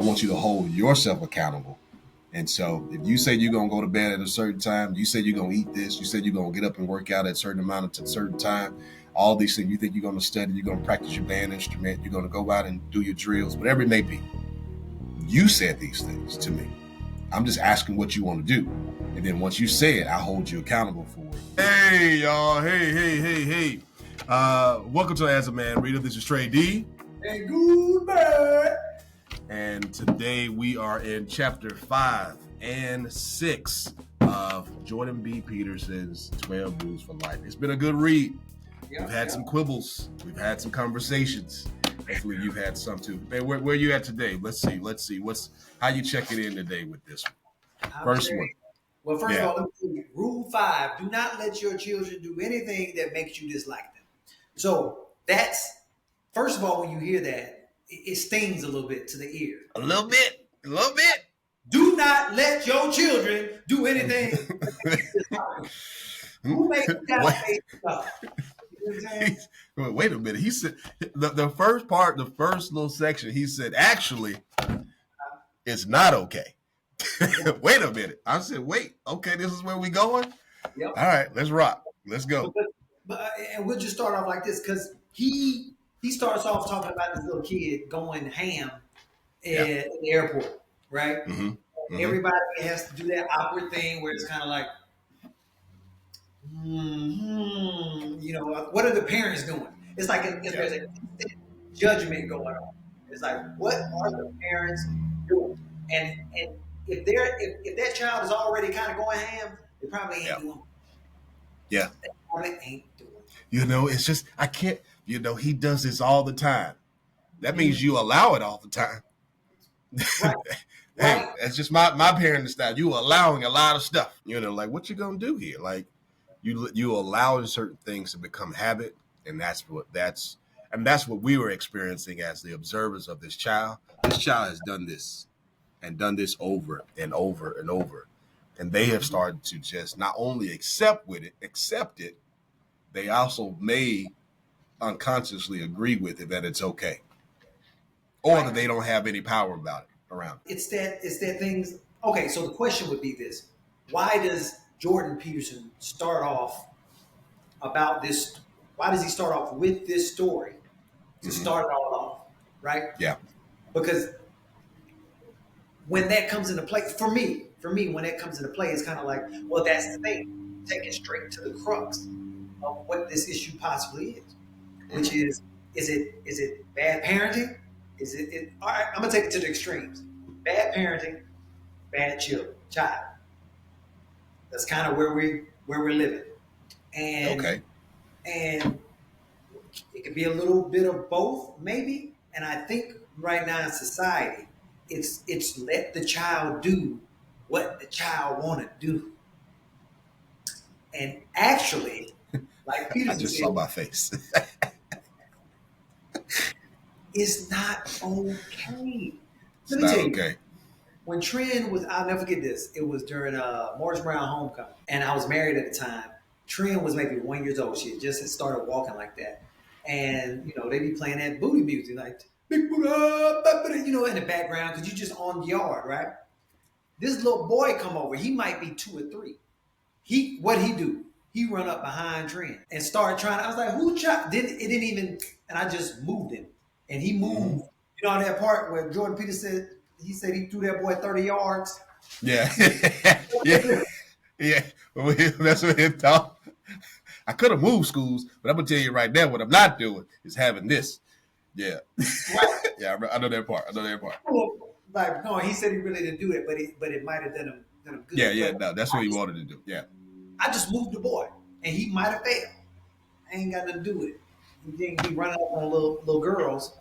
I want you to hold yourself accountable. And so if you say you're going to go to bed at a certain time, you said you're going to eat this, you said you're going to get up and work out at a certain amount of certain time, all these things, you think you're going to study, you're going to practice your band instrument, you're going to go out and do your drills, whatever it may be. You said these things to me. I'm just asking what you want to do. And then once you say it, I hold you accountable for it. Hey, y'all. Hey. Welcome to As a Man Readeth. This is Trey D. And Goolsby. And today we are in chapter 5 and 6 of Jordan B. Peterson's 12 Rules for Life. It's been a good read. We've had some quibbles. We've had some conversations. Hopefully you've had some too. Man, where are you at today? Let's see. How you checking in today with this one? First one. Well, first of all, let me tell you, Rule 5, do not let your children do anything that makes you dislike them. So that's, first of all, when you hear that, it stings a little bit to the ear. A little bit. Do not let your children do anything. Who makes that stuff? Wait a minute. He said the first part, the first little section, he said, actually, it's not okay. Wait a minute. I said, wait, okay, this is where we going? Yep. All right, let's rock. Let's go. And we'll just start off like this, because he starts off talking about this little kid going ham at the airport, right? Mm-hmm. Everybody has to do that awkward thing where it's kind of like, what are the parents doing? It's like there's a judgment going on. It's like, what are the parents doing? And if that child is already kind of going ham, they probably ain't doing. Yeah. They probably ain't doing. It's just I can't. He does this all the time. That means you allow it all the time. Right. Hey, that's just my parenting style. You allowing a lot of stuff. Like what you gonna do here? Like you allowing certain things to become habit, and that's what we were experiencing as the observers of this child. This child has done this and done this over and over and over, and they have started to just not only accept it, they also may unconsciously agree with it that it's okay, or that they don't have any power about it around it. It's that things. Okay, so the question would be this: why does Jordan Peterson start off about this? Why does he start off with this story to start it all off? Right? Yeah. Because when that comes into play, for me, when that comes into play, it's kind of like, well, that's the thing. Take it straight to the crux of what this issue possibly is, which is it bad parenting? Is it all right? I'm gonna take it to the extremes. Bad parenting, bad child. That's kind of where we're living, and it could be a little bit of both, maybe. And I think right now in society, it's let the child do what the child want to do, and actually, like Peterson I just saw my face. It's not okay. It's not okay. When Trin was, I'll never forget this. It was during Morris Brown homecoming, and I was married at the time. Trin was maybe 1 year old. She had just started walking like that, and they be playing that booty music, like big booty, in the background because you just on the yard, right? This little boy come over. He might be 2 or 3. What he do? He run up behind Trin and start trying. I was like, who shot? It didn't even, and I just moved him. And he moved, that part where Jordan Peterson said he threw that boy 30 yards. Yeah. Yeah. That's what he thought. I could have moved schools, but I'm going to tell you right now, what I'm not doing is having this. Yeah. Right. Yeah, I know that part. Like, no, he said he really didn't do it, but it might have done him good. Yeah, no, that's what he wanted to do. Yeah. I just moved the boy, and he might have failed. I ain't got nothing to do with it. He running up on little girls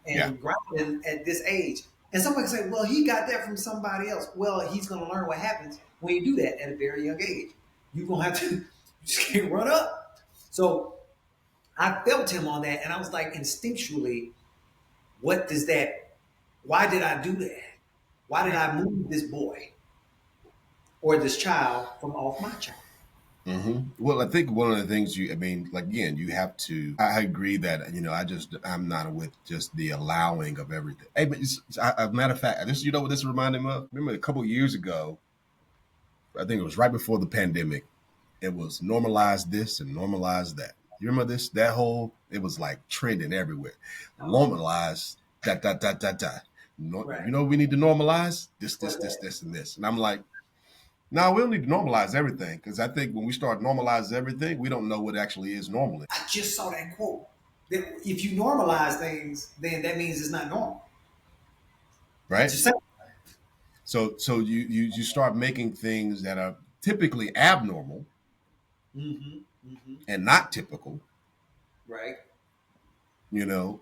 and grinding at this age. And someone can say, well, he got that from somebody else. Well, he's going to learn what happens when you do that at a very young age. You're going to have to, you just can't run up. So I felt him on that. And I was like, instinctually, why did I do that? Why did I move this boy or this child from off my child? Well, I think one of the things I mean, like again, you have to. I agree that I'm not with just the allowing of everything. Hey, but a matter of fact, this what this reminded me of. Remember a couple of years ago, I think it was right before the pandemic. It was normalize this and normalize that. You remember this? That whole it was like trending everywhere. Oh, Normalize that that that that that. No, right. we need to normalize What's that? this, and this. And I'm like, no, we don't need to normalize everything because I think when we start normalizing everything, we don't know what actually is normal, I just saw that quote. That if you normalize things, then that means it's not normal. right? Just say, So you start making things that are typically abnormal and not typical, right,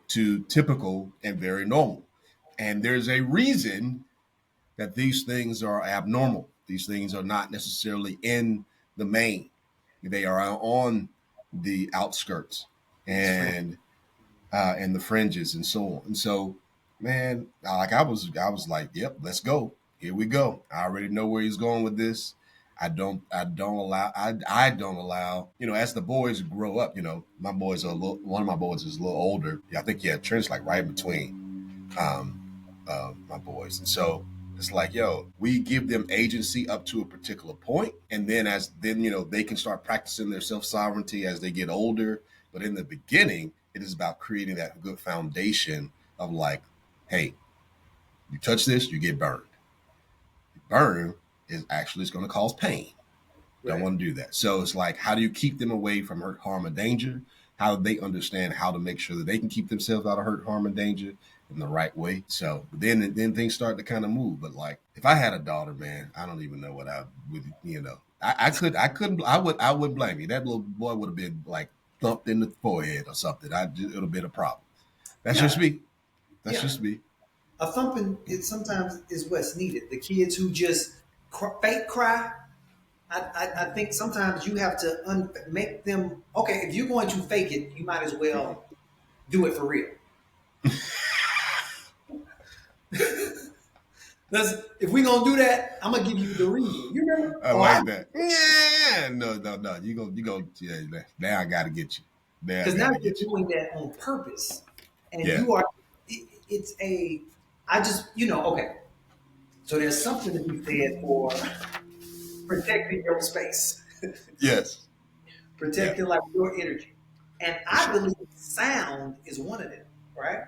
to typical and very normal. And there's a reason that these things are abnormal. These things are not necessarily in the main. They are on the outskirts it's friend. and the fringes and so on. And so, man, like I was like, yep, let's go. Here we go. I already know where he's going with this. I don't allow, as the boys grow up, my boys are one of my boys is a little older. Yeah, I think yeah, Trent's like right in between my boys. And so it's like, yo, we give them agency up to a particular point, and then they can start practicing their self sovereignty as they get older. But in the beginning, it is about creating that good foundation of like, hey, you touch this, you get burned. Burn is actually it's going to cause pain. Don't Right. want to do that. So it's like, how do you keep them away from hurt, harm, and danger? How do they understand how to make sure that they can keep themselves out of hurt, harm, and danger in the right way? So then things start to kind of move. But like, if I had a daughter, man, I don't even know what I would. I wouldn't blame you. That little boy would have been like thumped in the forehead or something. It would have been a problem. That's just Yeah, me. That's yeah. just me. A thumping it sometimes is what's needed. The kids who just fake cry. I think sometimes you have to make them okay. If you're going to fake it, you might as well do it for real. If we're gonna do that, I'm gonna give you the reason. You remember? I Oh, I like that. Yeah, no. You go. Yeah, now I gotta get you. Now I because now gotta you're get you. doing that on purpose, and Yeah. you are. It's a. I just okay. So there's something to be said for protecting your space, Yes. Yeah. protecting like your energy, and For I sure. believe sound is one of them. Right?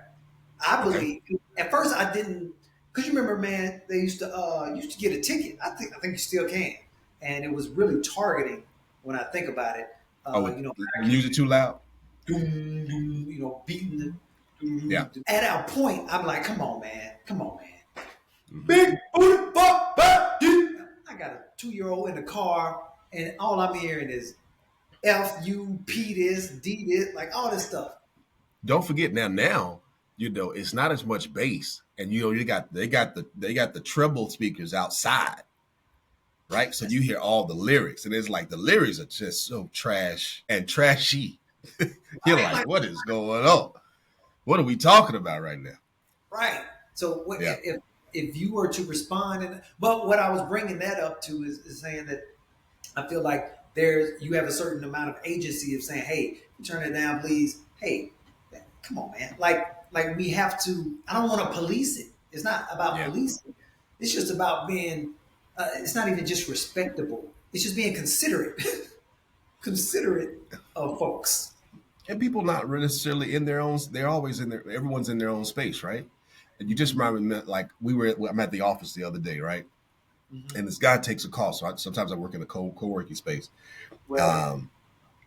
I Okay. believe at first I didn't because you remember, man, they used to get a ticket. I think you still can, and it was really targeting when I think about it. Oh, with the Vacuum, music too loud. doom, doom, beating the. Yeah. At our point, I'm like, come on, man, Hmm. big booty fuck back. I got a 2-year-old in the car, and all I'm hearing is F U P this D this, like all this stuff. Don't forget now. It's not as much bass, and they got the treble speakers outside, right? So That's you hear all the lyrics, and it's like the lyrics are just so trash and trashy. You're right, like, like what is going on? What are we talking about right now? right. So Yeah. if you were to respond, but what I was bringing that up to is saying that I feel like you have a certain amount of agency of saying, hey, turn it down, please. Hey, man, come on, man. Like we have to. I don't want to police it. It's not about Yeah. policing. It's just about being. It's not even just respectable. It's just being considerate, considerate of folks. And people not necessarily in their own. They're always in their. Everyone's in their own space, right? And you just remind me, like I'm at the office the other day, right? Mm-hmm. And this guy takes a call. So sometimes I work in a co-working space, Right, um,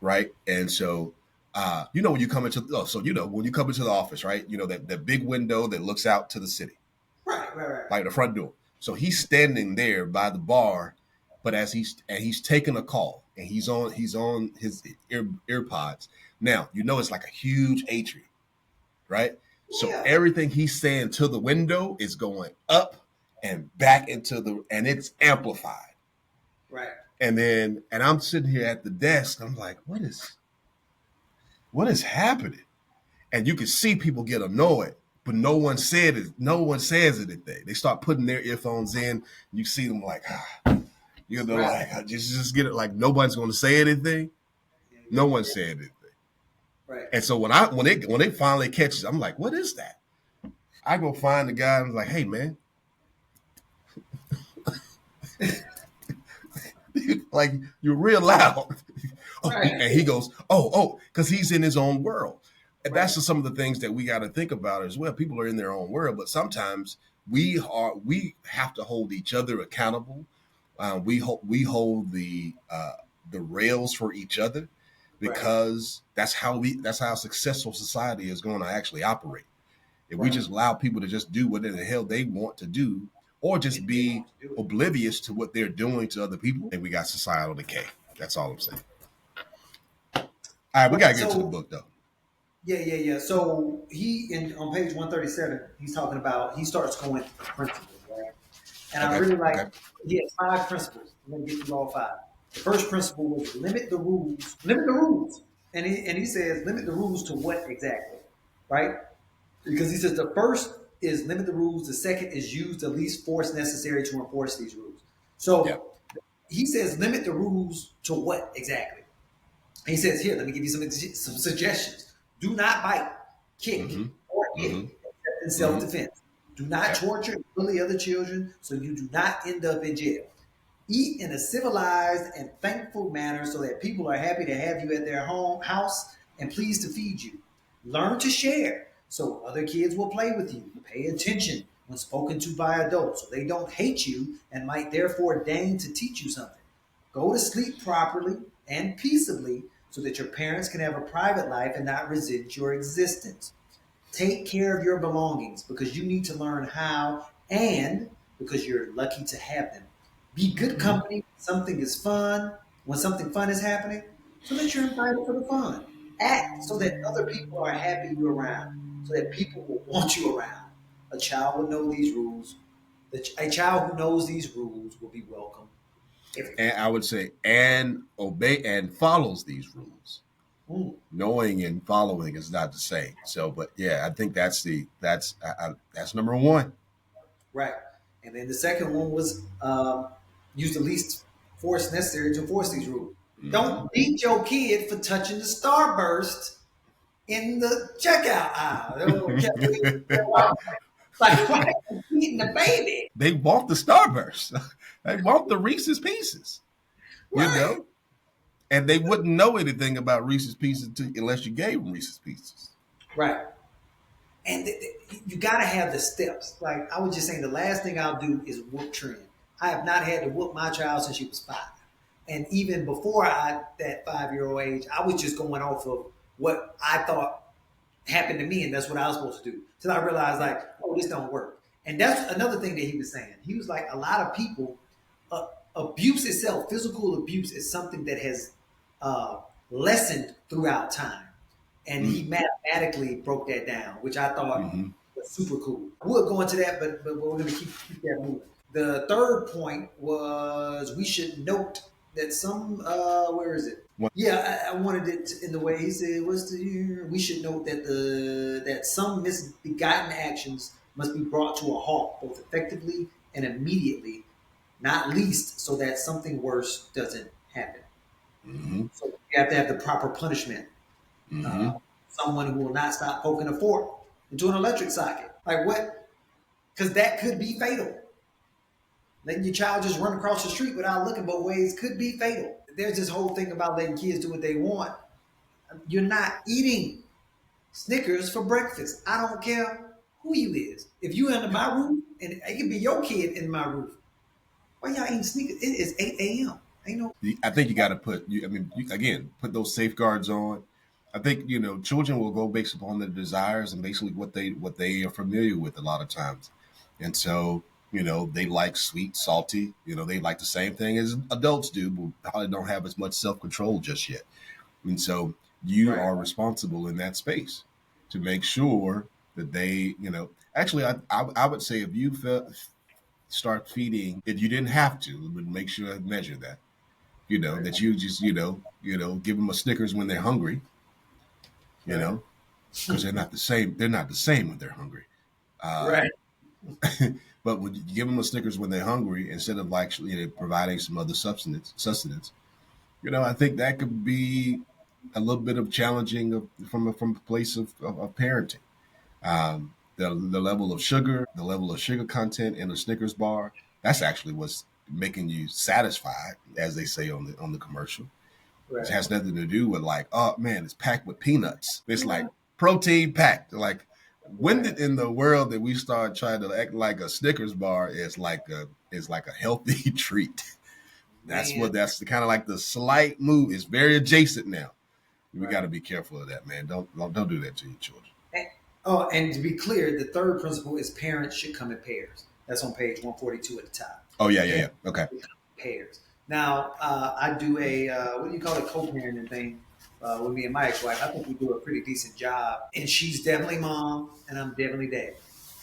right? And so, when you come into, when you come into the office, right? That big window that looks out to the city, right. like the front door. So he's standing there by the bar, but as he's taking a call and he's on his earpods. Now it's like a huge atrium, right? So Yeah, everything he's saying to the window is going up and back and it's amplified. right. And I'm sitting here at the desk. I'm like, what is happening? And you can see people get annoyed, but no one said it. No one says anything. They start putting their earphones in. You see them like, Right. like just get it. Like nobody's going to say anything. Yeah, No yeah, one yeah. said anything. Right. And so when they finally catch it, I'm like, what is that? I go find the guy and I'm like, hey man, like you're real loud. Oh, Right. and he goes, because he's in his own world. And that's Right. just some of the things that we got to think about as well. People are in their own world, but sometimes we have to hold each other accountable. We hold the rails for each other Right. because that's how a successful society is going to actually operate. If we Right. just allow people to just do whatever the hell they want to do, or just And they be want to do it. oblivious to what they're doing to other people, then we got societal decay. That's all I'm saying. All right, we Right. gotta get to the So book though. yeah, yeah, yeah. So he in on page 137, he's talking about he starts going through the principles, right? And I Okay, really like okay, he has five principles. I'm gonna get through all five. The first principle was limit the rules. Limit the rules. And he says limit the rules to what exactly? Right? Because he says the first is limit the rules, the second is use the least force necessary to enforce these rules. yeah. So he says limit the rules to what exactly? He says, here, let me give you some suggestions. Do not bite, kick, Mm-hmm. or Mm-hmm. hit except in Mm-hmm. self-defense. Do not Okay. torture and bully other children so you do not end up in jail. Eat in a civilized and thankful manner so that people are happy to have you at their house and pleased to feed you. Learn to share so other kids will play with you. Pay attention when spoken to by adults so they don't hate you and might therefore deign to teach you something. Go to sleep properly and peaceably so that your parents can have a private life and not resent your existence. Take care of your belongings because you need to learn how and because you're lucky to have them. Be good Mm-hmm. company when something is fun, when something fun is happening, so that you're invited for the fun. Act so that other people are happy you're around, so that people will want you around. A child will know these rules. A child who knows these rules will be welcome everywhere. And I would say and obey and follows these rules. Mm. Knowing and following is not the same. So, but yeah, I think that's number one. Right. And then the second one was use the least force necessary to enforce these rules. Mm-hmm. Don't beat your kid for touching the starburst in the checkout aisle. Like, why are you beating the baby? They want the Starburst. They want the Reese's Pieces. You Right. know, and they wouldn't know anything about Reese's Pieces unless you gave them Reese's Pieces. Right. And you got to have the steps. Like I was just saying, the last thing I'll do is whoop Trin. I have not had to whoop my child since she was 5. And even before that 5-year-old age, I was just going off of what I thought happened to me, and that's what I was supposed to do. Till I realized, like, oh, this don't work. And that's another thing that he was saying. He was like, a lot of people, abuse itself, physical abuse, is something that has uh, lessened throughout time. And he Mm. mathematically broke that down, which I thought Mm-hmm. was super cool. We'll go into that, but we're going to keep that moving. The third point was we should note that some, where is it? Yeah, I wanted it in the way he said. What's the? We should note that some misbegotten actions must be brought to a halt, both effectively and immediately, not least so that something worse doesn't happen. Mm-hmm. So you have to have the proper punishment. Uh, Mm-hmm. Someone who will not stop poking a fork into an electric socket. Like what? Because that could be fatal. Letting your child just run across the street without looking both ways could be fatal. There's this whole thing about letting kids do what they want. You're not eating Snickers for breakfast. I don't care who you is. If you under Yeah. my roof, and it could be your kid in my roof, why y'all eating Snickers? It is 8 a.m. Ain't no I think you got to put. I mean, again, put those safeguards on. I think children will go based upon their desires and basically what they are familiar with a lot of times, and so they like sweet, salty. They like the same thing as adults do, but probably don't have as much self control just yet. And so you right. are responsible in that space to make sure that actually, I would say if you start feeding, if you didn't have to, but make sure I measure that, Right. that you just, give them a Snickers when they're hungry, you Right. know, because they're not the same. They're not the same when they're hungry. Uh, Right. But when you give them a Snickers when they're hungry, instead of like providing some other sustenance, I think that could be a little bit of challenging from a place of parenting. The level of sugar, the level of sugar content in a Snickers bar, that's actually what's making you satisfied, as they say on the commercial. It Right. has nothing to do with like, oh man, it's packed with peanuts. It's like protein packed. Like, when Right. did in the world that we start trying to act like a Snickers bar is like a healthy treat? Man. That's the kind of like the slight move. It's very adjacent now. We got Right. to be careful of that, man. Don't do that to your children. And, oh, and to be clear, the third principle is parents should come in pairs. That's on page 142 at the top. Oh yeah, yeah, Parents yeah. Okay. should come in pairs. Now, I do a, what do you call it, co-parenting thing with me and my ex-wife. I think we do a pretty decent job. And she's definitely mom, and I'm definitely dad.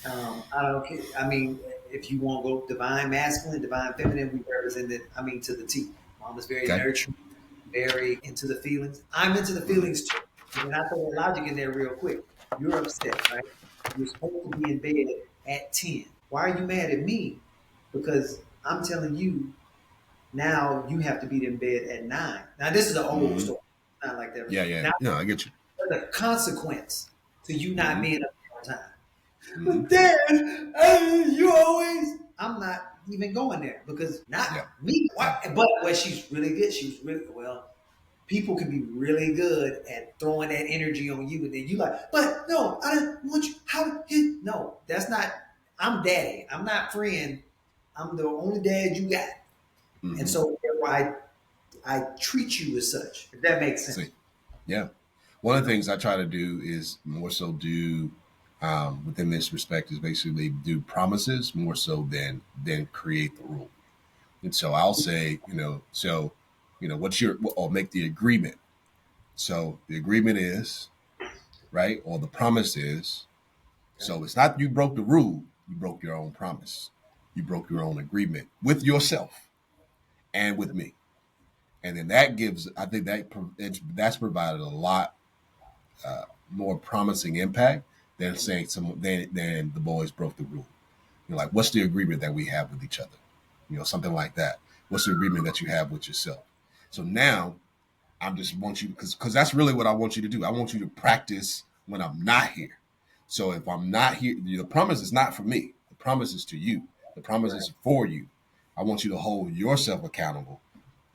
I don't care. I mean, if you want to go divine masculine, divine feminine, we represent it, I mean, to the T. Mom is very Okay. nurturing, very into the feelings. I'm into the Mm-hmm. feelings too. And I throw the logic in there real quick. You're upset, right? You're supposed to be in bed at 10. Why are you mad at me? Because I'm telling you now you have to be in bed at 9. Now, this is an old Mm-hmm. story. Not like that. Yeah, yeah. Now, No, I get you. there's a consequence to you not Mm-hmm. being up on time. Mm-hmm. But Dad, you always. I'm not even going there because not Yeah. me. Yeah. But what she's really good, she was really well. People can be really good at throwing that energy on you, and then you like, but no, I don't want you. How? No, that's not. I'm daddy. I'm not friend. I'm the only dad you got, and Mm-hmm. so therefore I treat you as such. If that makes sense. See. Yeah. One of the things I try to do is more so do within this respect is basically do promises more so than create the rule. And so I'll say, what's your or make the agreement. So the agreement is right, or the promise is. Okay. So it's not you broke the rule, you broke your own promise, you broke your own agreement with yourself and with me. And then that gives, I think that's provided a lot more promising impact than saying than the boys broke the rule. Like, what's the agreement that we have with each other? Something like that. What's the agreement that you have with yourself? So now I'm just want you because that's really what I want you to do. I want you to practice when I'm not here. So if I'm not here, the promise is not for me. The promise is to you. The promise Right. is for you. I want you to hold yourself accountable.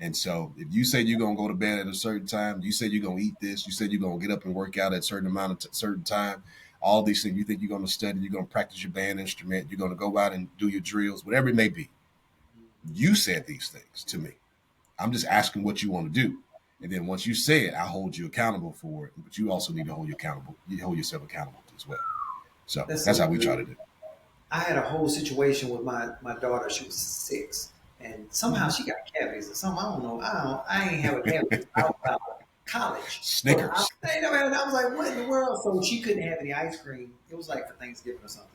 And so if you say you're gonna go to bed at a certain time, you said you're gonna eat this, you said you're gonna get up and work out at a certain amount of certain time, all these things, you think you're gonna study, you're gonna practice your band instrument, you're gonna go out and do your drills, whatever it may be. You said these things to me. I'm just asking what you want to do. And then once you say it, I hold you accountable for it. But you also need to hold yourself accountable as well. So That's that's so how we try good. to do it. I had a whole situation with my daughter. She was 6, and somehow Mm-hmm. she got cavities or something. I don't know. I ain't have a cavity out about college. So Snickers. I was like, what in the world? So she couldn't have any ice cream. It was like for Thanksgiving or something.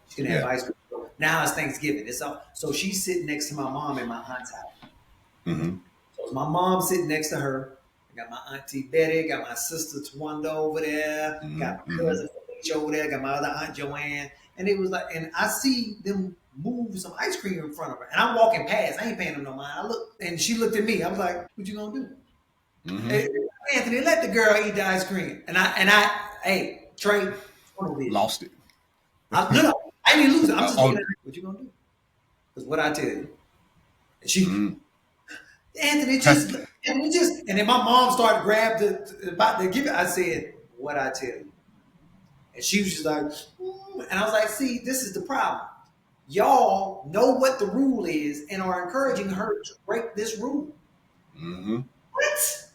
She couldn't have Yeah. ice cream. So now it's Thanksgiving. So she's sitting next to my mom in my aunt's house. Mm-hmm. So it's my mom sitting next to her. I got my auntie Betty, got my sister Twanda over there, got my Mm-hmm. cousin Felicia over there, got my other aunt Joanne. And it was like, and I see them move some ice cream in front of her. And I'm walking past. I ain't paying them no mind. I look, and she looked at me. I was like, what you gonna do? Mm-hmm. Hey, Anthony, let the girl eat the ice cream. Hey, Trey, tunnel vision. Lost it. No, I didn't lose it. I'm just looking Oh. at her. What you gonna do? Because what I tell you. And she, Mm-hmm. Anthony, and then my mom started grab about to give it. I said, "What I tell you," and she was just like, and I was like, "See, this is the problem. Y'all know what the rule is and are encouraging her to break this rule. Mm-hmm. What?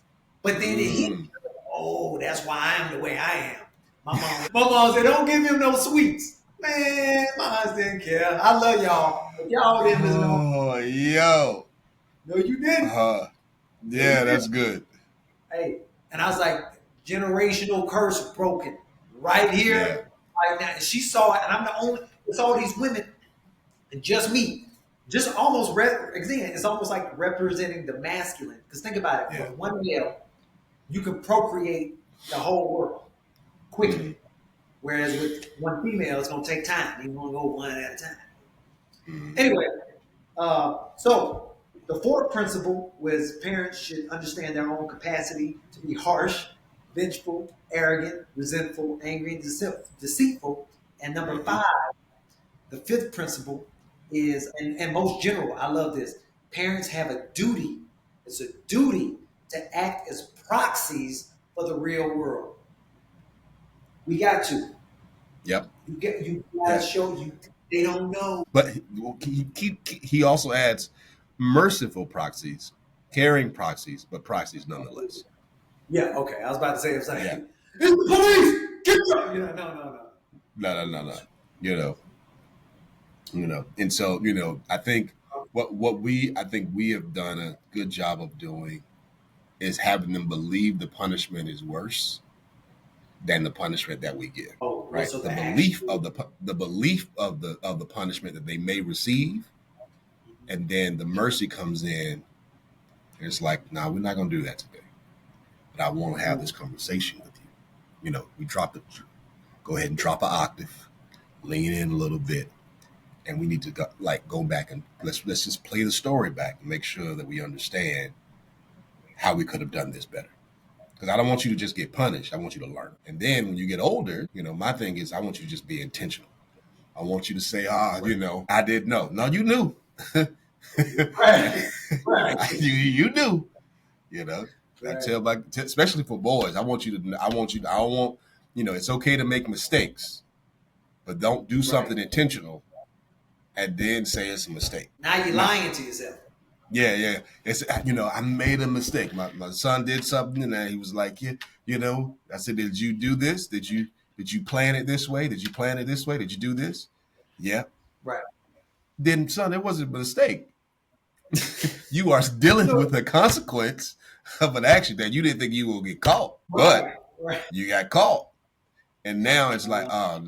But then it hit. Mm. Oh, that's why I am the way I am. My mom said, "Don't give him no sweets." Man, my aunts didn't care. I love y'all, but y'all didn't listen to me. Oh, yo. No, you didn't. Uh, No, you yeah, didn't. that's good. Hey, and I was like, generational curse broken right Yeah. here, right now. And she saw it, and I'm the only. It's all these women, and just me, just almost again. It's almost like representing the masculine. Because think about it: Yeah. with one male, you can procreate the whole world quickly. Mm-hmm. Whereas with one female, it's going to take time. You want to go one at a time. Mm-hmm. Anyway, so the fourth principle was parents should understand their own capacity to be harsh, vengeful, arrogant, resentful, angry, and deceitful. And number Mm-hmm. five, the fifth principle is, and most general, I love this. Parents have a duty. It's a duty to act as proxies for the real world. We got to. Yep. You gotta show you they don't know. But he also adds merciful proxies, caring proxies, but proxies nonetheless. Yeah, okay. I was about to say it's like Yeah. it's the police. Get them. No. No. And so I think I think we have done a good job of doing is having them believe the punishment is worse than the punishment that we give. Oh, right? So the belief of the belief of the punishment that they may receive, and then the mercy comes in. And it's like, nah, we're not gonna do that today. But I want to have this conversation with you. We go ahead and drop an octave, lean in a little bit, and we need to go back and let's just play the story back and make sure that we understand how we could have done this better. Because I don't want you to just get punished. I want you to learn. And then when you get older, my thing is I want you to just be intentional. I want you to say, I didn't know. No, you knew. right. You knew. I Right. tell especially for boys, I don't want, it's okay to make mistakes, but don't do something intentional and then say it's a mistake. Now you're lying to yourself. Yeah. It's I made a mistake. My son did something, and he was like, yeah. I said, did you do this? Did you plan it this way? Did you plan it this way? Did you do this? Yeah. Right. Then, son, it wasn't a mistake. You are dealing with the consequence of an action that you didn't think you will get caught, but you got caught, and now it's like, oh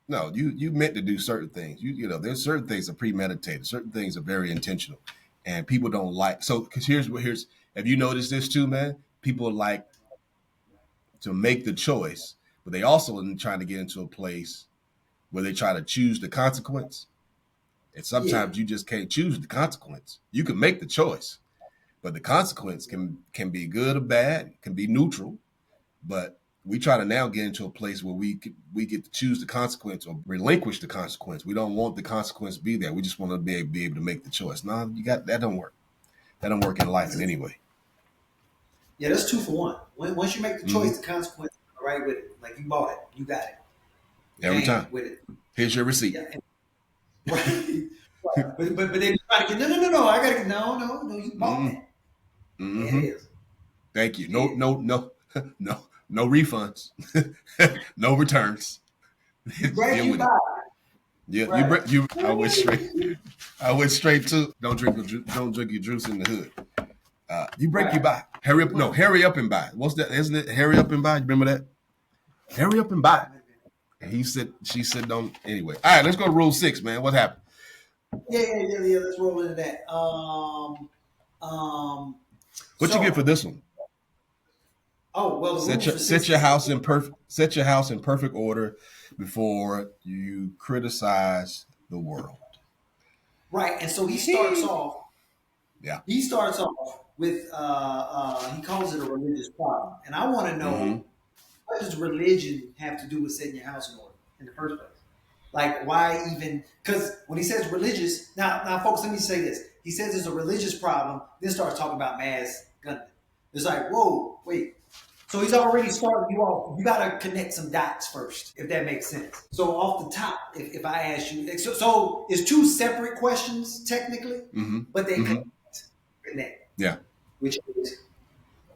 no, you meant to do certain things. There's certain things that are premeditated. Certain things are very intentional. And people don't like, so because here's have you noticed this too, man? People like to make the choice, but they also are trying to get into a place where they try to choose the consequence. And sometimes you just can't choose the consequence. You can make the choice, but the consequence can be good or bad, can be neutral. But we try to now get into a place where we get to choose the consequence or relinquish the consequence. We don't want the consequence to be there. We just want to be able to make the choice. No, that don't work. That don't work in life in any way. Yeah, that's 2 for 1. Once you make the choice, the consequence is right with it. Like you bought it, you got it. Every time. With it. Here's your receipt. Yeah. Right. But they be trying to get no. I gotta get no. You bought it. Mm-hmm. Yeah, it is. Thank you. No refunds. No returns. Right, you buy it. Yeah, right. I went straight to don't drink your juice in the hood. You break, you buy. Hurry up! No, hurry up and buy. What's that? Isn't it? Hurry up and buy. You remember that? Hurry up and buy. And she said, don't. Anyway, all right. Let's go to rule 6, man. What happened? Yeah. Let's roll into that. What you get for this one? Oh well, set your house in perfect order before you criticize the world. Right, and so he starts off. Yeah. He starts off with he calls it a religious problem, and I want to know what does religion have to do with setting your house in order in the first place? Like, why even? Because when he says religious, now, folks, let me say this. He says it's a religious problem, then starts talking about mass gunning. It's like, whoa, wait. So he's already starting you off. You got to connect some dots first, if that makes sense. So off the top, if I ask you, so it's 2 separate questions technically, but they connect. Yeah. Which is,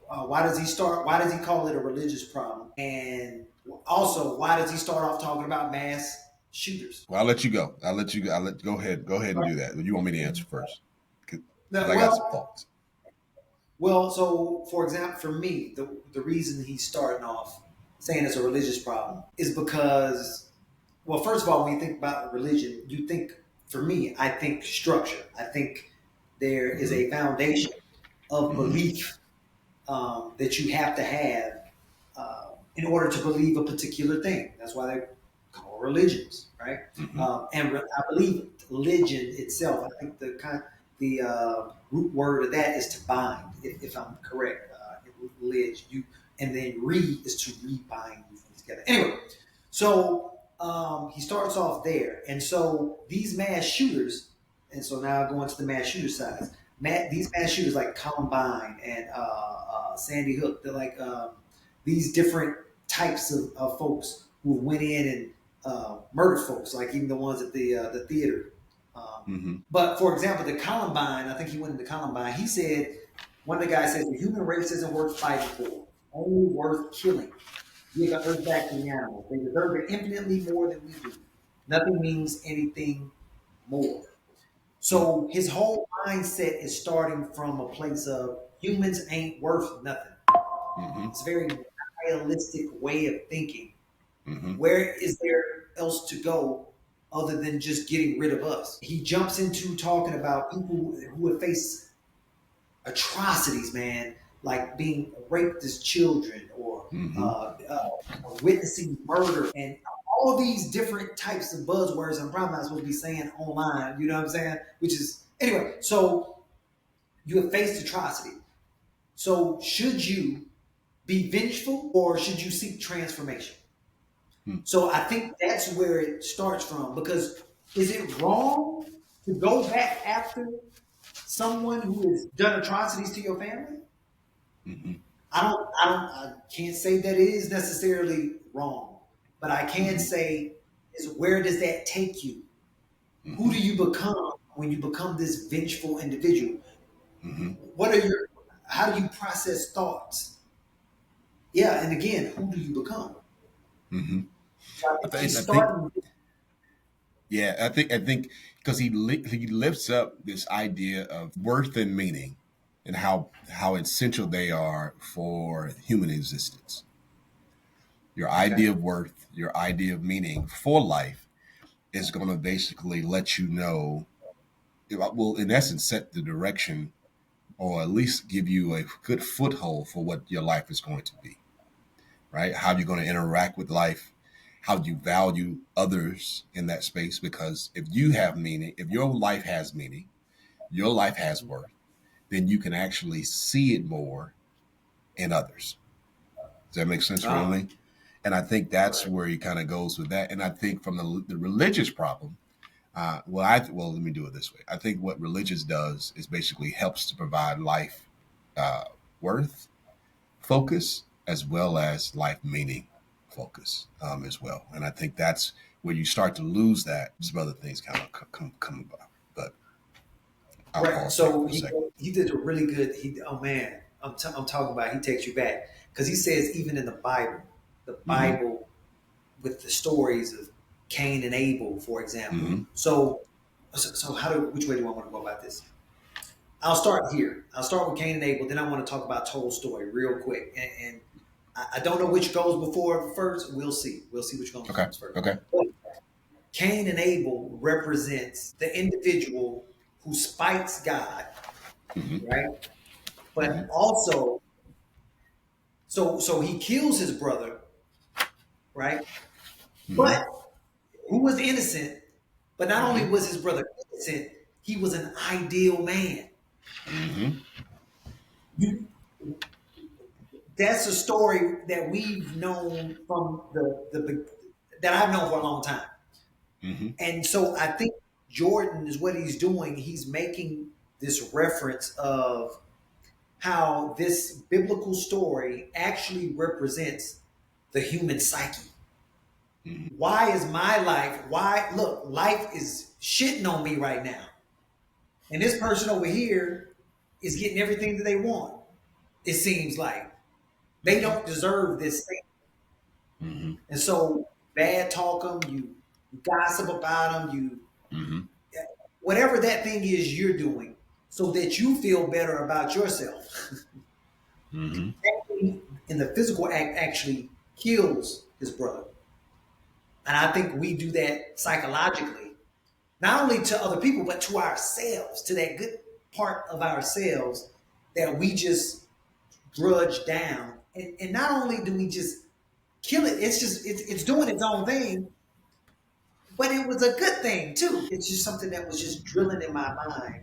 why does he start? Why does he call it a religious problem? And also, why does he start off talking about mass shooters? Well, I'll let you go. Go ahead and do that. You want me to answer first? No, I got some thoughts. Well, so for example, for me, the reason he's starting off saying it's a religious problem is because, well, first of all, when you think about religion, you think, for me, I think structure. I think there is a foundation of belief that you have to have in order to believe a particular thing. That's why they call religions, right? I believe religion itself. I think the root word of that is to bind, if I'm correct. You, and then is to rebind things together. Anyway, so he starts off there, and so these mass shooters, and so now going to the mass shooter side. These mass shooters like Columbine and Sandy Hook, they're like these different types of folks who went in and murdered folks, like even the ones at the theater. But for example, the Columbine, I think he went into Columbine. He said, one of the guys says, the human race isn't worth fighting for, only worth killing. Give the earth back to the animals. They deserve it infinitely more than we do. Nothing means anything more. So his whole mindset is starting from a place of humans ain't worth nothing. It's a very nihilistic way of thinking. Where is there else to go other than just getting rid of us? He jumps into talking about people who have faced atrocities, man, like being raped as children or witnessing murder and all these different types of buzzwords I'm probably not supposed to be saying online, you know what I'm saying? Which is, anyway, so you have faced atrocity. So should you be vengeful or should you seek transformation? So I think that's where it starts from, because is it wrong to go back after someone who has done atrocities to your family? I can't say that it is necessarily wrong, but I can say is where does that take you? Who do you become when you become this vengeful individual? How do you process thoughts? Yeah, and again, who do you become? I think because he lifts up this idea of worth and meaning, and how essential they are for human existence. Your idea of worth, your idea of meaning for life, is going to basically let you know, will in essence set the direction, or at least give you a good foothold for what your life is going to be. Right? How you're going to interact with life, how you value others in that space. Because if you have meaning, if your life has meaning, your life has worth, then you can actually see it more in others. Does that make sense, really? And I think that's where he kind of goes with that. And I think from the religious problem, let me do it this way. I think what religious does is basically helps to provide life worth, focus, as well as life meaning focus as well. And I think that's where you start to lose that. Some other things kind of come about. But I'll pause So for a second. he did a really good. I'm talking about. He takes you back because he says even in the Bible with the stories of Cain and Abel, for example. So which way do I want to go about this? I'll start here. I'll start with Cain and Abel. Then I want to talk about Tolstoy real quick. And I don't know which goes before first. We'll see. We'll see which comes first. Okay. But Cain and Abel represents the individual who spites God, right? But also, so he kills his brother, right? But who was innocent? But not only was his brother innocent, he was an ideal man. That's a story that we've known from that I've known for a long time. And so I think Jordan is what he's doing. He's making this reference of how this biblical story actually represents the human psyche. Why is my life? Life is shitting on me right now. And this person over here is getting everything that they want. It seems like they don't deserve this thing. And so bad talk them, you gossip about them, whatever that thing is you're doing so that you feel better about yourself. In the physical act actually kills his brother. And I think we do that psychologically, not only to other people, but to ourselves, to that good part of ourselves that we just grudge down. And not only do we just kill it. It's just it's doing its own thing, but it was a good thing too. It's just something that was just drilling in my mind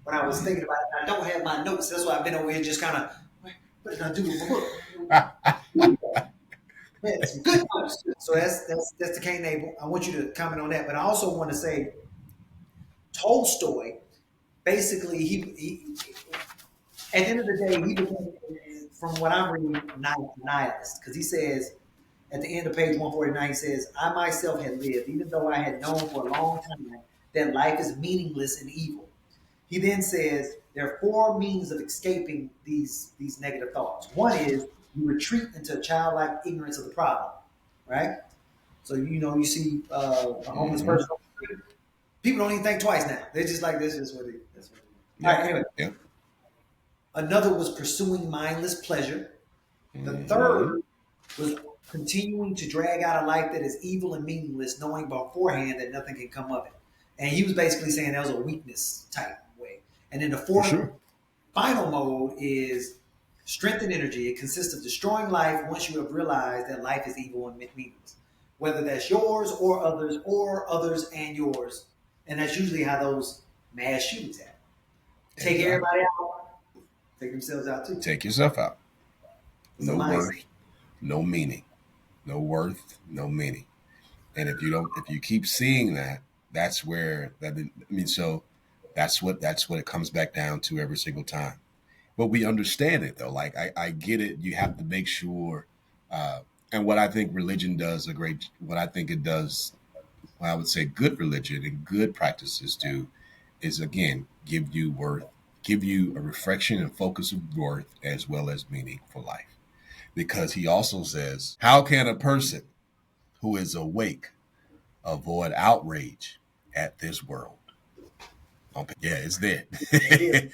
when I was thinking about it. I don't have my notes. That's why I've been over here just kind of, what did I do with my book? Man, some good notes. So that's the Cain and Abel. I want you to comment on that, but I also want to say Tolstoy. Basically, he at the end of the day, he became, from what I'm reading, nihilist because he says at the end of page 149, he says, "I myself had lived, even though I had known for a long time that life is meaningless and evil." He then says there are four means of escaping these negative thoughts. One is you retreat into childlike ignorance of the problem, right? So you see a homeless Mm-hmm. person, people don't even think twice now. They're just like, this is what it is. That's what it is. All Yeah. right, anyway. Yeah. Another was pursuing mindless pleasure. The Mm-hmm. third was continuing to drag out a life that is evil and meaningless, knowing beforehand that nothing can come of it. And he was basically saying that was a weakness type way. And then the For fourth, sure. final mode is strength and energy. It consists of destroying life once you have realized that life is evil and meaningless, whether that's yours or others and yours. And that's usually how those mass shootings happen. Take Exactly. everybody out, take themselves out too. Take yourself out. It's a No mindset. worth, no meaning. No worth, no meaning. And if you keep seeing that, that's where that I mean. So that's what it comes back down to every single time. But we understand it though. Like I get it. You have to make sure. Uh, and what I think religion does a great. What I think it does. What I would say good religion and good practices do is again give you worth, give you a reflection and focus of worth as well as meaning for life. Because he also says, how can a person who is awake avoid outrage at this world? Yeah, it's there. It is.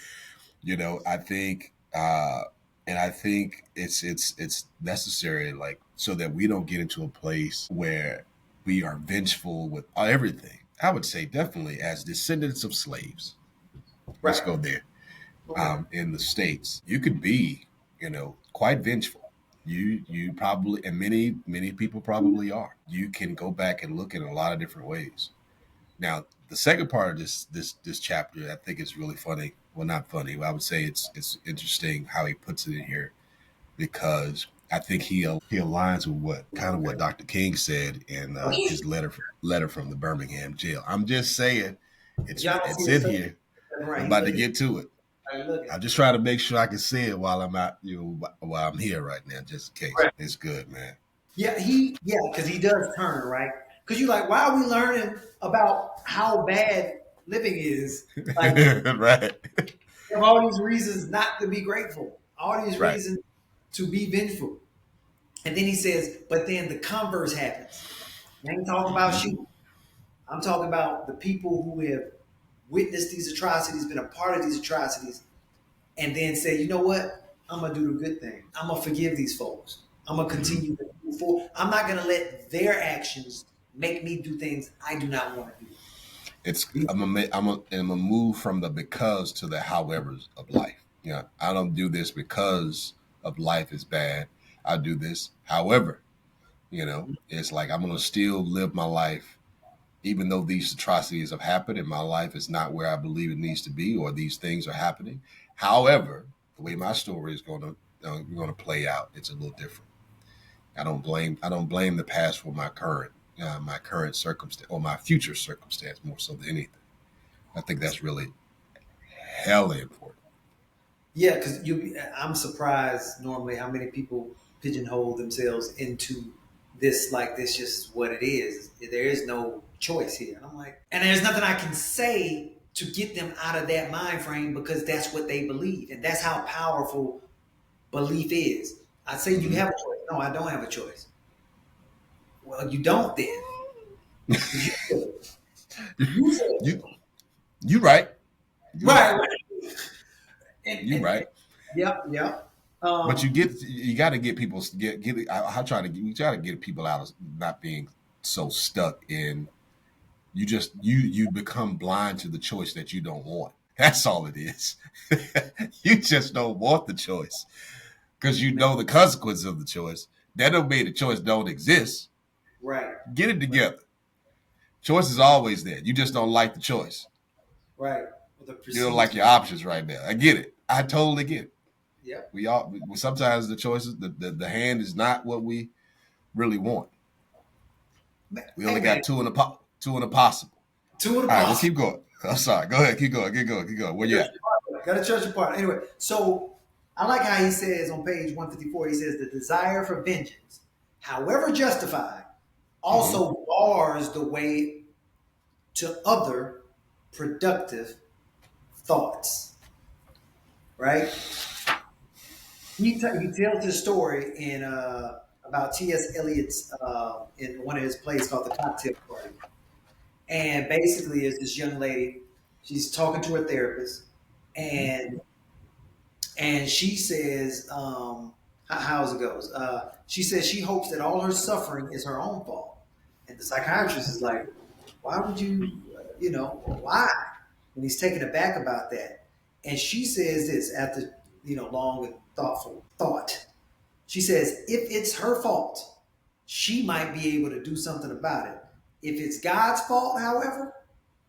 I think, and I think it's necessary, like, so that we don't get into a place where we are vengeful with everything. I would say definitely as descendants of slaves. Let's Right. go there. Okay. In the states, you could be, quite vengeful. You probably, and many people probably are. You can go back and look in a lot of different ways. Now, the second part of this chapter, I think is really funny. Well, not funny. But I would say it's interesting how he puts it in here because I think he aligns with what Dr. King said in his letter from the Birmingham jail. I'm just saying, Y'all don't see it's his in face. here. I'm Right. He's about to looking. get to it. Right, looking. I'm just trying to make sure I can see it while I'm out, while I'm here right now, just in case. Right. It's good, man. Yeah, because he does turn, right? Because you're like, why are we learning about how bad living is? Like, we Right, have all these reasons not to be grateful, all these right. reasons to be vengeful. And then he says, but then the converse happens. I ain't talking about Mm-hmm. shooting. I'm talking about the people who have witnessed these atrocities, been a part of these atrocities, and then say, you know what? I'm gonna do the good thing. I'm gonna forgive these folks. I'm gonna Mm-hmm. continue to move forward. I'm not gonna let their actions make me do things I do not want to It's do. I'm gonna move from the because to the howevers of life. I don't do this because of life is bad. I do this, however, it's like I'm gonna still live my life, even though these atrocities have happened and my life is not where I believe it needs to be, or these things are happening. However, the way my story is gonna play out, it's a little different. I don't blame the past for my current circumstance or my future circumstance more so than anything. I think that's really hella important. Yeah, because I'm surprised normally how many people pigeonhole themselves into this. Like this, just what it is. There is no choice here. And I'm like, and there's nothing I can say to get them out of that mind frame because that's what they believe, and that's how powerful belief is. I say you Mm-hmm. have a choice. No, I don't have a choice. Well, you don't then. 'Cause you said it. you you right. You Right, right. right. You And right. yep, yep. But Um, you got to get people get. I try to we try to get people out of not being so stuck in. You become blind to the choice that you don't want. That's all it is. You just don't want the choice because you know the consequence of the choice. That don't mean the choice don't exist. Right. Get it Right. together. Choice is always there. You just don't like the choice. Right. Or the You don't perceived. like your options right now. I get it. I totally get it. Yep. Sometimes the choices, the hand is not what we really want. We Hey only man, got two in a possible. two of the All right, well, possible. keep going. I'm sorry. Go ahead. Keep going. Keep going. Keep going. Where you at? Got to judge your part. Anyway, so I like how he says on page 154, he says the desire for vengeance, however justified, Mm-hmm. also bars the way to other productive thoughts. Right? He tells his story in about T.S. Eliot's in one of his plays called The Cocktail Party. And basically, it's this young lady. She's talking to her therapist, and she says, how's it goes? She says she hopes that all her suffering is her own fault, and the psychiatrist is like, "Why would you, why?" And he's taken aback about that, and she says this after long and thoughtful thought. She says, "If it's her fault, she might be able to do something about it. If it's God's fault, however,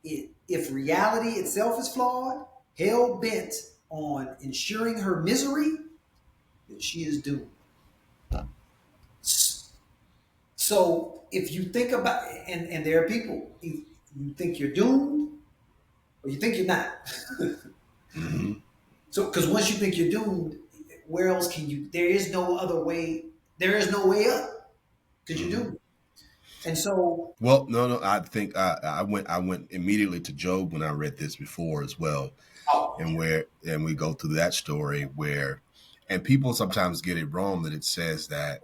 if reality itself is flawed, hell bent on ensuring her misery, then she is doomed." So if you think about and there are people, you think you're doomed or you think you're not. Mm-hmm. So because once you think you're doomed, where else can you? There is no other way. There is no way up because you're Mm-hmm. doomed. And so, Well, no. I think I went immediately to Job when I read this before as well, oh, and we go through that story where, and people sometimes get it wrong that it says that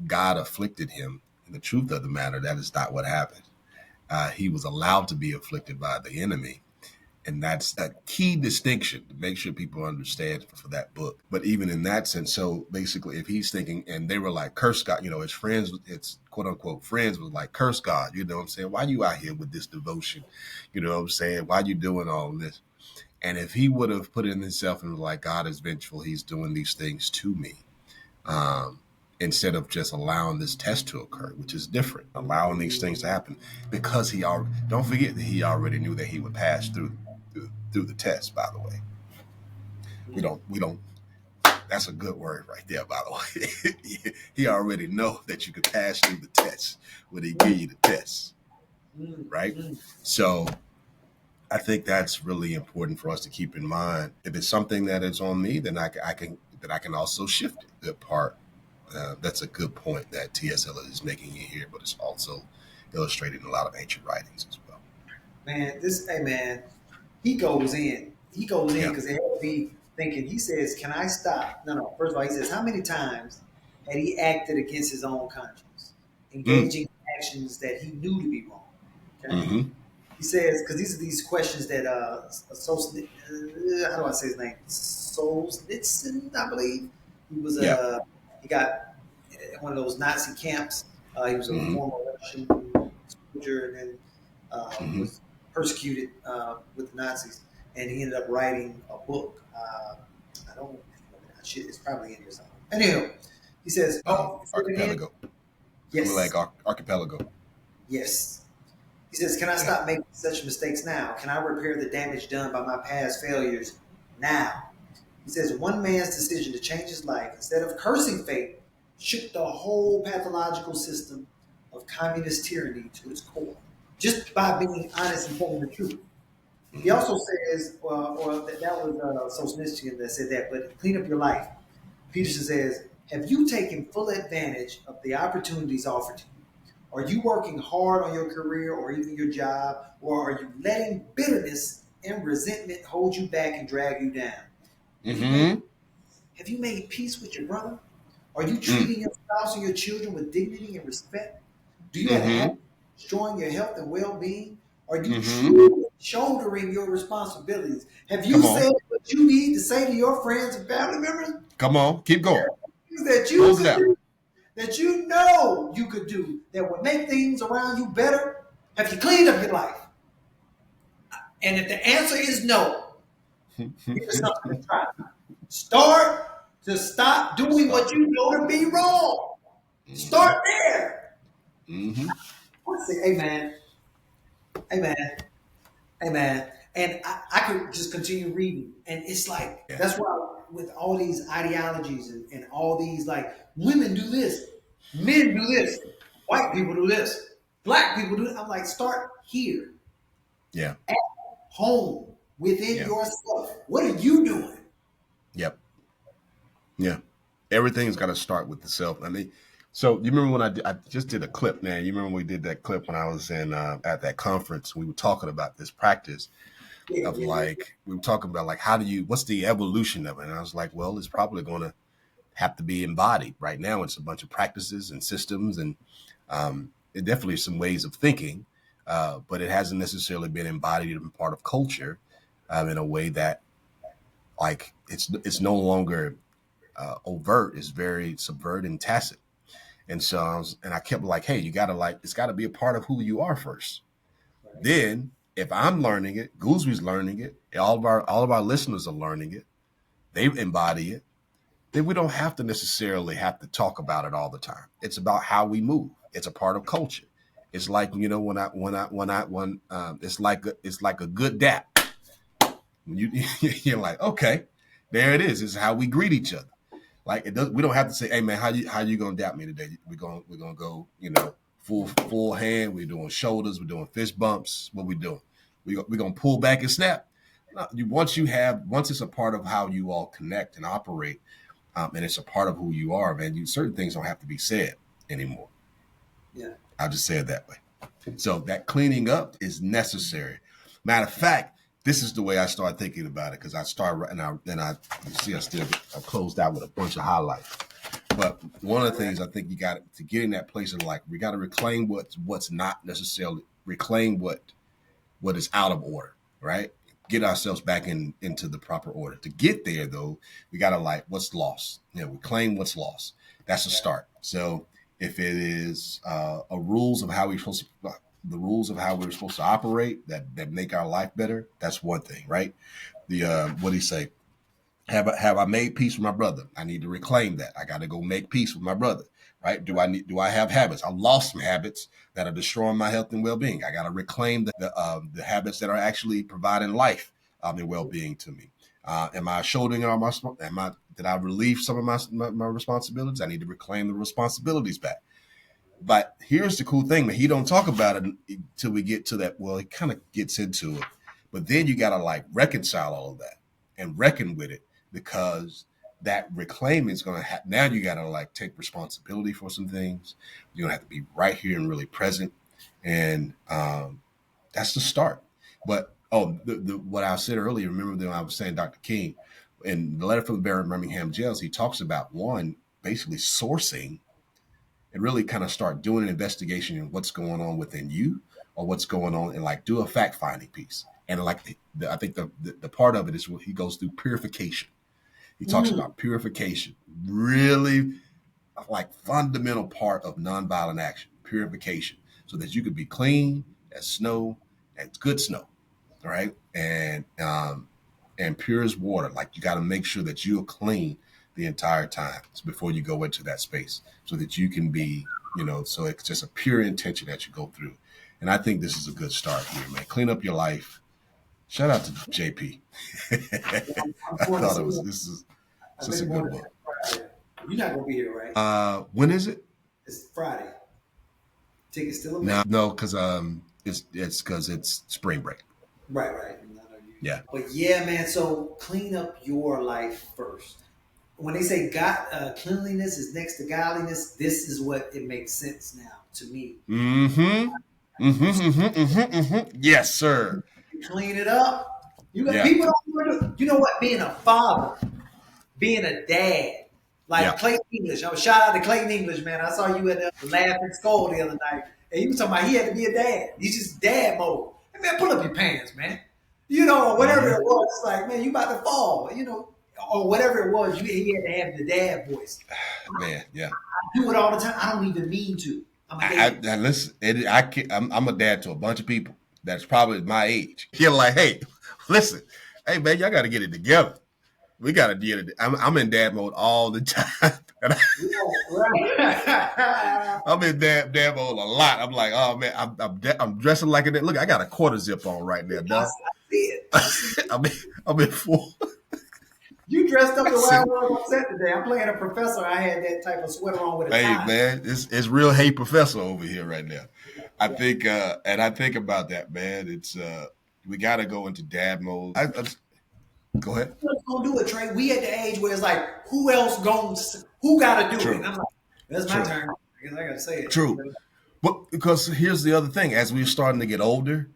God afflicted him. And the truth of the matter, that is not what happened. He was allowed to be afflicted by the enemy. And that's a key distinction to make sure people understand for that book. But even in that sense, so basically, if he's thinking, and they were like, curse God, his friends, it's quote unquote friends was like, curse God, you know what I'm saying? Why you out here with this devotion? You know what I'm saying? Why you doing all this? And if he would have put in himself and was like, God is vengeful, he's doing these things to me. Instead of just allowing this test to occur, which is different, allowing these things to happen, because he already, don't forget that he already knew that he would pass through the test. By the way, we don't. That's a good word right there. By the way, he already know that you could pass through the test when he give you the test, right? So I think that's really important for us to keep in mind. If it's something that is on me, then I can also shift it. The part that's a good point that T.S. Eliot is making here, but it's also illustrated in a lot of ancient writings as well. man, hey man, he goes in. He goes in Yeah. because it had me thinking. He says, "Can I stop?" No, no. First of all, he says, "How many times had he acted against his own conscience, Mm. engaging in actions that he knew to be wrong?" Okay. Mm-hmm. He says, because these are these questions that how do I say his name? Solzhenitsyn, I believe. He was Yeah. he got one of those Nazi camps. He was a Mm-hmm. former Russian soldier and then Mm-hmm. was persecuted with the Nazis. And he ended up writing a book. I don't. It's probably in here somewhere. Anyhow, he says, "Oh, say it again." Archipelago. Something like Yes, archipelago. yes. He says, "Can I Yeah. stop making such mistakes now? Can I repair the damage done by my past failures now?" He says, "One man's decision to change his life, instead of cursing fate, shook the whole pathological system of communist tyranny to its core, just by being honest and telling the truth." He Mm-hmm. also says, or that was Solzhenitsyn that said that, but clean up your life. Peterson says, "Have you taken full advantage of the opportunities offered to you? Are you working hard on your career or even your job, or are you letting bitterness and resentment hold you back and drag you down? Have you made Mm-hmm. have you made peace with your brother? Are you Mm. treating your spouse or your children with dignity and respect? Do you have a Mm-hmm. habit of destroying your health and well-being? Are you Mm-hmm. truly shouldering your responsibilities? Have you Come on. said what you need to say to your friends and family members? Come on. Keep going. Things that you Close it could out. do, that you know you could do, that would make things around you better? Have you cleaned up your life?" And if the answer is no, here's something to try. Start to stop doing Start. what you know to be wrong. Start there. Mm-hmm. Let's say, hey man, hey man, hey man. And I could just continue reading. And it's like, Yeah. that's why with all these ideologies and all these, like, women do this, men do this, white people do this, black people do it. I'm like, start here, Yeah. at home, within Yeah. yourself. What are you doing? Yep. Yeah. Everything's got to start with the self. I mean, so you remember when I just did a clip, man? You remember when we did that clip when I was in at that conference? We were talking about this practice Yeah, of yeah, yeah. like, we were talking about like, what's the evolution of it? And I was like, well, it's probably going to have to be embodied. Right now, it's a bunch of practices and systems, and it definitely some ways of thinking, but it hasn't necessarily been embodied and part of culture in a way that like it's no longer overt. It's very subvert and tacit. And so I kept like, hey, you gotta like, it's gotta be a part of who you are first. Right. Then if I'm learning it, Goolsby's learning it, all of our listeners are learning it, they embody it, then we don't have to necessarily have to talk about it all the time. It's about how we move. It's a part of culture. It's like, when it's like a good dap. When you're like, okay, there it is. It's how we greet each other. Like it does. We don't have to say, "Hey man, how you gonna dap me today?" We're gonna go, full hand. We're doing shoulders. We're doing fist bumps. What we doing? We're gonna pull back and snap. No, once it's a part of how you all connect and operate, and it's a part of who you are, man. Certain things don't have to be said anymore. Yeah. I'll just say it that way. So that cleaning up is necessary. Matter of fact, this is the way I start thinking about it, because I start and I you see I closed out with a bunch of highlights. But one of the things I think you got to get in that place of like, we got to reclaim what's not necessarily reclaim what is out of order, right? Get ourselves back into the proper order. To get there though, we got to like what's lost. Reclaim what's lost. That's a start. So if it is a rules of how we're supposed to the rules of how we're supposed to operate that make our life better, that's one thing, right? The what do you say? Have I made peace with my brother? I need to reclaim that. I got to go make peace with my brother, right? Do I have habits? I've lost some habits that are destroying my health and well being. I got to reclaim the habits that are actually providing life and well being to me. Am I shouldering on my? Did I relieve some of my responsibilities? I need to reclaim the responsibilities back. But here's the cool thing, man. He don't talk about it until we get to that. Well, he kind of gets into it, but then you got to like reconcile all of that and reckon with it, because that reclaiming is going to now you got to like take responsibility for some things. You're going to have to be right here and really present. And that's the start. But, what I said earlier, remember that I was saying, Dr. King, in the letter from the Birmingham jails, he talks about one, basically sourcing and really kind of start doing an investigation in what's going on within you or what's going on, and like do a fact finding piece. And like I think the part of it is what he goes through purification. He talks about purification, really like fundamental part of nonviolent action, purification, so that you could be clean as snow, as good snow, right? And pure as water. Like you got to make sure that you're clean the entire time before you go into that space, so that you can be, so it's just a pure intention that you go through. And I think this is a good start here, man. Clean up your life. Shout out to JP. I'm I going to thought see it was him. this I've is a been good going to book. Friday. You're not going to be here, right? When is it? It's Friday. Tickets still No, available. no, because it's because it's spring break. Right, right. I know you. Yeah. But yeah, man. So clean up your life first. When they say God, cleanliness is next to godliness, this is what it makes sense now to me. Mm-hmm. Mm-hmm. Mm-hmm. Mm-hmm. Mm-hmm. Yes, sir. You clean it up. You got Yeah. people don't want to. You know what? Being a father, being a dad, like Yeah. Clayton English. Oh, shout out to Clayton English, man. I saw you at the Laughing Skull the other night, and he was talking about he had to be a dad. He's just dad mode. Hey, man, pull up your pants, man. Or whatever Mm-hmm. it was. It's like, man, you about to fall. Or whatever it was. He had to have the dad voice. Man, yeah. I do it all the time. I don't even mean to. I'm a dad. Listen. I'm a dad to a bunch of people that's probably my age. You're like, hey, listen, hey man, y'all got to get it together. We got to deal with it. I'm in dad mode all the time. I'm in dad mode a lot. I'm like, oh man, I'm dressing like it. Look, I got a quarter zip on right now, dog. I see it. I'm in full. You dressed up the way I was on set today. I'm playing a professor. I had that type of sweater on with a tie. Hey man, it's real hey professor over here right now. I think and I think about that, man. It's we got to go into dad mode. Go ahead. Who's gonna do it, Trey? We at the age where it's like, who got to do it? And I'm like, that's my turn. I guess I got to say it. True. But because here's the other thing: as we're starting to get older,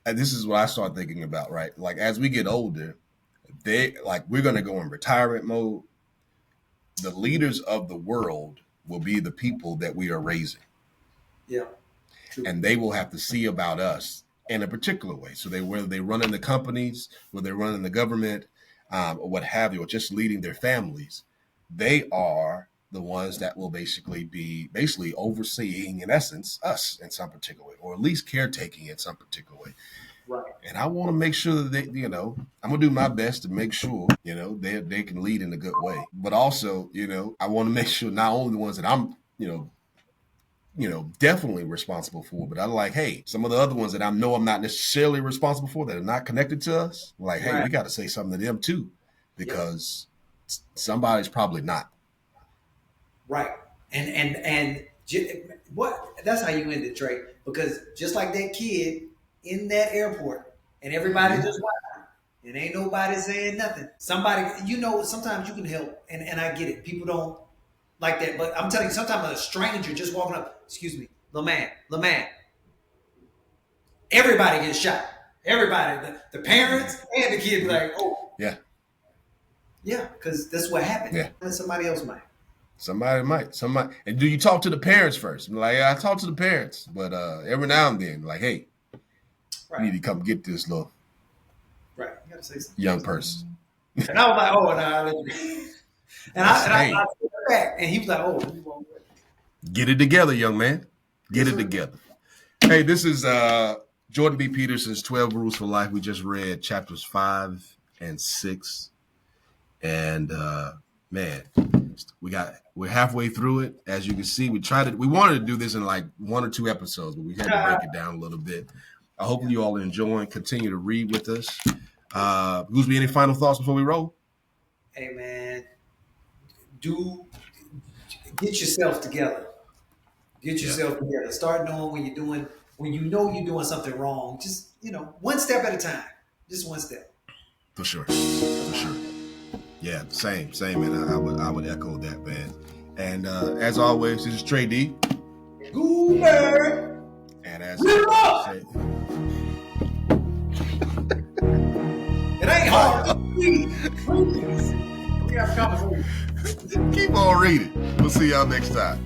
and this is what I start thinking about, right? Like as we get older, we're going to go in retirement mode. The leaders of the world will be the people that we are raising. Yeah. True. And they will have to see about us in a particular way. So whether they run in the companies, whether they run in the government, or what have you, or just leading their families, they are the ones that will be overseeing, in essence, us in some particular way, or at least caretaking in some particular way. Right. And I want to make sure that they, I'm gonna do my best to make sure, they can lead in a good way. But also, I want to make sure not only the ones that I'm, definitely responsible for, but I'm like, hey, some of the other ones that I know I'm not necessarily responsible for that are not connected to us, like, hey, we got to say something to them too, because somebody's probably not. Right. And what? That's how you end it, Trey. Because just like that kid in that airport, and everybody just watching, and ain't nobody saying nothing. Somebody, sometimes you can help, and I get it. People don't like that, but I'm telling you, sometimes a stranger just walking up, excuse me, LeMan. Everybody gets shot. Everybody, the parents and the kid, be like, oh, yeah, because that's what happened. Yeah, and somebody else might. Somebody might. And do you talk to the parents first? I'm like, I talk to the parents, but every now and then, like, hey, you need to come get this little you gotta say something. young person. And I was like, oh, no. And I took it back, and he was like, oh, you won't get it together, young man. Get it together. Hey, this is Jordan B. Peterson's 12 Rules for Life. We just read chapters 5 and 6. And man, we're halfway through it. As you can see, we wanted to do this in like 1 or 2 episodes, but we had to break it down a little bit. I hope you all are enjoying. Continue to read with us. Goolsby, any final thoughts before we roll? Hey man, get yourself together. Get yourself together. Start knowing when you know you're doing something wrong. Just one step at a time. Just one step. For sure. Yeah, same, and I would echo that, man. And as always, this is Trey D. Goober. And as it ain't hard. Please. We have a conversation. Keep on reading. We'll see y'all next time.